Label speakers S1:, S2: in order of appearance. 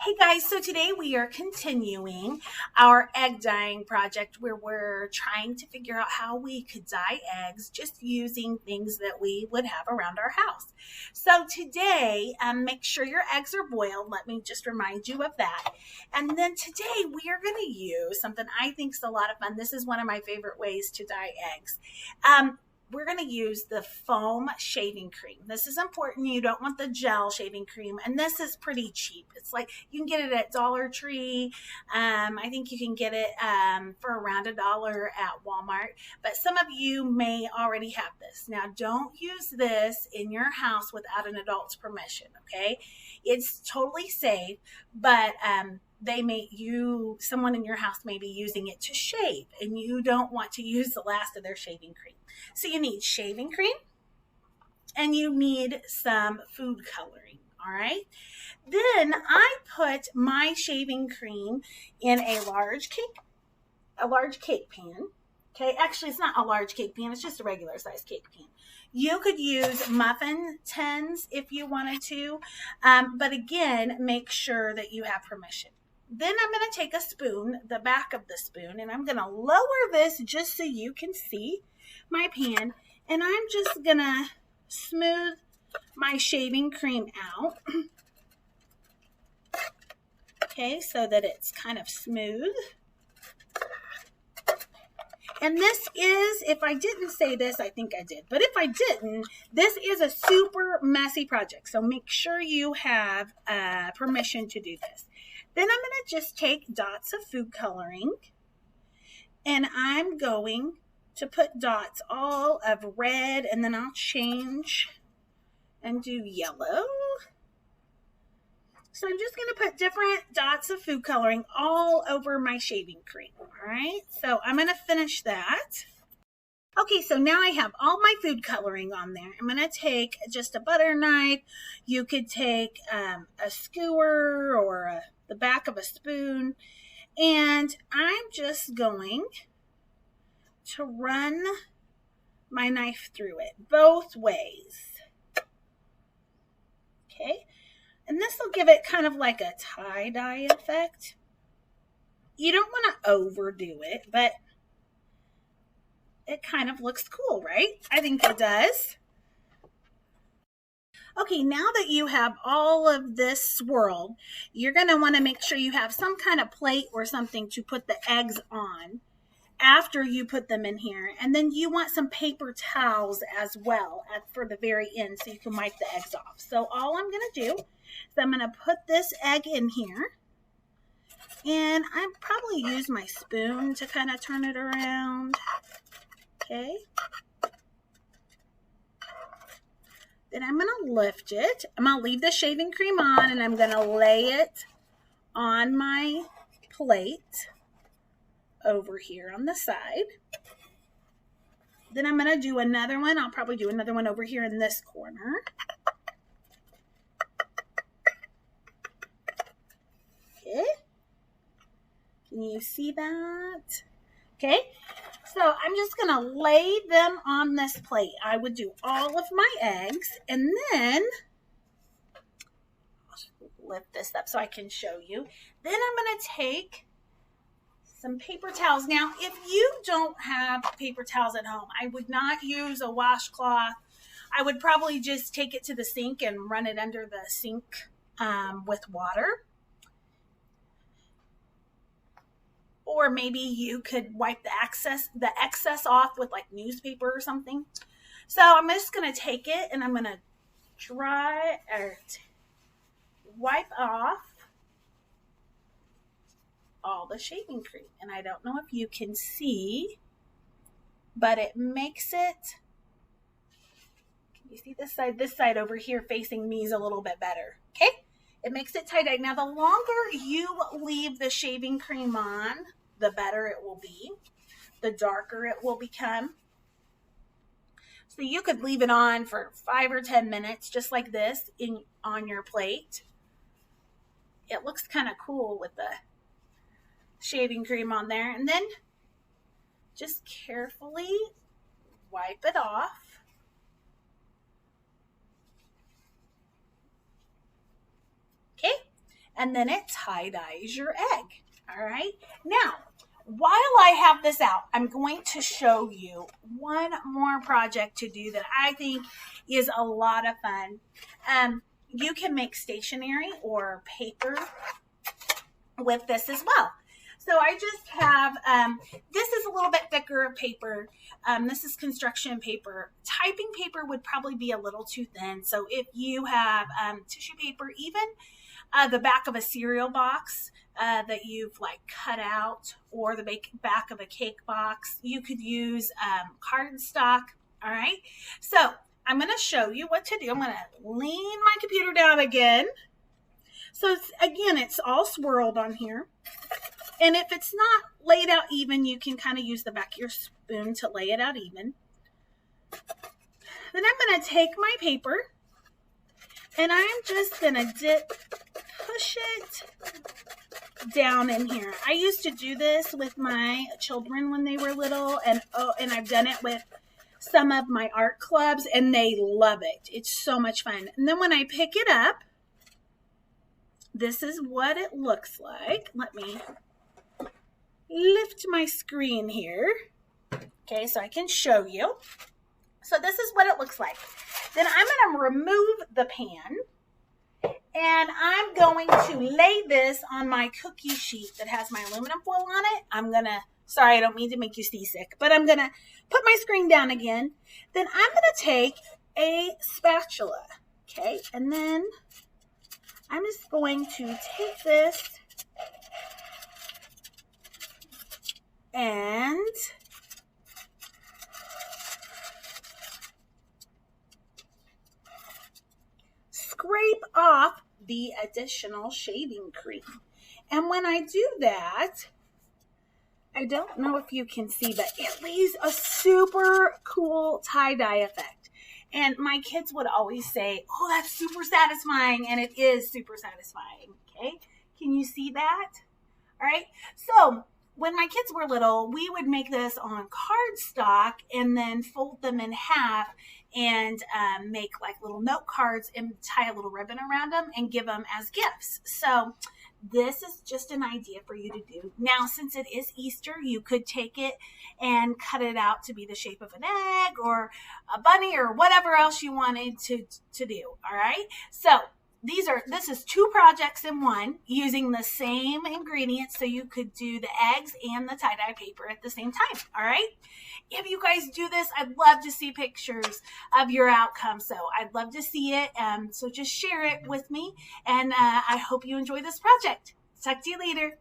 S1: Hey guys, so today we are continuing our egg dyeing project where we're trying to figure out how we could dye eggs just using things that we would have around our house. So today, make sure your eggs are boiled. Let me just remind you of that. And then today we are going to use something I think is a lot of fun. This is one of my favorite ways to dye eggs. We're going to use the foam shaving cream. This is important. You don't want the gel shaving cream. And this is pretty cheap. It's like you can get it at Dollar Tree. I think you can get it for around $1 at Walmart. But some of you may already have this. Now, don't use this in your house without an adult's permission, okay? It's totally safe, but someone in your house may be using it to shave, and you don't want to use the last of their shaving cream. So you need shaving cream and you need some food coloring. All right. Then I put my shaving cream in a large cake pan. Okay. Actually, it's not a large cake pan. It's just a regular size cake pan. You could use muffin tins if you wanted to. But again, make sure that you have permission. Then I'm going to take a spoon, the back of the spoon, and I'm going to lower this just so you can see my pan. And I'm just going to smooth my shaving cream out. Okay, so that it's kind of smooth. And this is, if I didn't say this, I think I did. But if I didn't, this is a super messy project. So make sure you have permission to do this. Then I'm going to just take dots of food coloring. And I'm going to put dots all of red. And then I'll change and do yellow. So I'm just going to put different dots of food coloring all over my shaving cream. All right. So I'm going to finish that. Okay, so now I have all my food coloring on there. I'm going to take just a butter knife. You could take a skewer or the back of a spoon. And I'm just going to run my knife through it both ways. Okay. And this will give it kind of like a tie-dye effect. You don't want to overdo it, but it kind of looks cool, right? I think it does. Okay, now that you have all of this swirled, you're going to want to make sure you have some kind of plate or something to put the eggs on after you put them in here. And then you want some paper towels as well for the very end so you can wipe the eggs off. So all I'm going to do is I'm going to put this egg in here. And I probably use my spoon to kind of turn it around. Okay. Then I'm going to lift it. I'm going to leave the shaving cream on and I'm going to lay it on my plate over here on the side. Then I'm going to do another one. I'll probably do another one over here in this corner. Okay. Can you see that? Okay. So I'm just going to lay them on this plate. I would do all of my eggs and then I'll lift this up so I can show you. Then I'm going to take some paper towels. Now, if you don't have paper towels at home, I would not use a washcloth. I would probably just take it to the sink and run it under the sink with water. Or maybe you could wipe the excess off with like newspaper or something. So I'm just going to take it and I'm going to wipe off all the shaving cream. And I don't know if you can see, but it makes it, can you see this side? This side over here facing me is a little bit better. Okay. It makes it tie-dye. Now, the longer you leave the shaving cream on, the better it will be. The darker it will become. So you could leave it on for 5 or 10 minutes, just like this, on your plate. It looks kind of cool with the shaving cream on there. And then just carefully wipe it off. Okay. and then it tie-dyes your egg. All right. Now, while I have this out, I'm going to show you one more project to do that I think is a lot of fun. You can make stationery or paper with this as well. So I just have, this is a little bit thicker paper. This is construction paper. Typing paper would probably be a little too thin. So if you have tissue paper, even the back of a cereal box that you've like cut out, or the back of a cake box, you could use cardstock. All right. So I'm going to show you what to do. I'm going to lean my computer down again. So again, it's all swirled on here. And if it's not laid out even, you can kind of use the back of your spoon to lay it out even. Then I'm going to take my paper and I'm just going to push it down in here. I used to do this with my children when they were little, and I've done it with some of my art clubs, and they love it. It's so much fun. And then when I pick it up, this is what it looks like. Let me lift my screen here. Okay, so I can show you. So this is what it looks like. Then I'm going to remove the pan, and I'm going to lay this on my cookie sheet that has my aluminum foil on it. Sorry, I don't mean to make you seasick, but I'm going to put my screen down again. Then I'm going to take a spatula, okay, and then I'm just going to take this and scrape off the additional shaving cream. And when I do that, I don't know if you can see, but it leaves a super cool tie-dye effect. And my kids would always say, oh, that's super satisfying. And it is super satisfying. Okay. Can you see that? All right. So when my kids were little, we would make this on cardstock and then fold them in half and make like little note cards and tie a little ribbon around them and give them as gifts. So this is just an idea for you to do. Now, since it is Easter, you could take it and cut it out to be the shape of an egg or a bunny or whatever else you wanted to do. All right. So this is two projects in one using the same ingredients. So you could do the eggs and the tie-dye paper at the same time. All right. If you guys do this, I'd love to see pictures of your outcome. So I'd love to see it. So just share it with me. And I hope you enjoy this project. Talk to you later.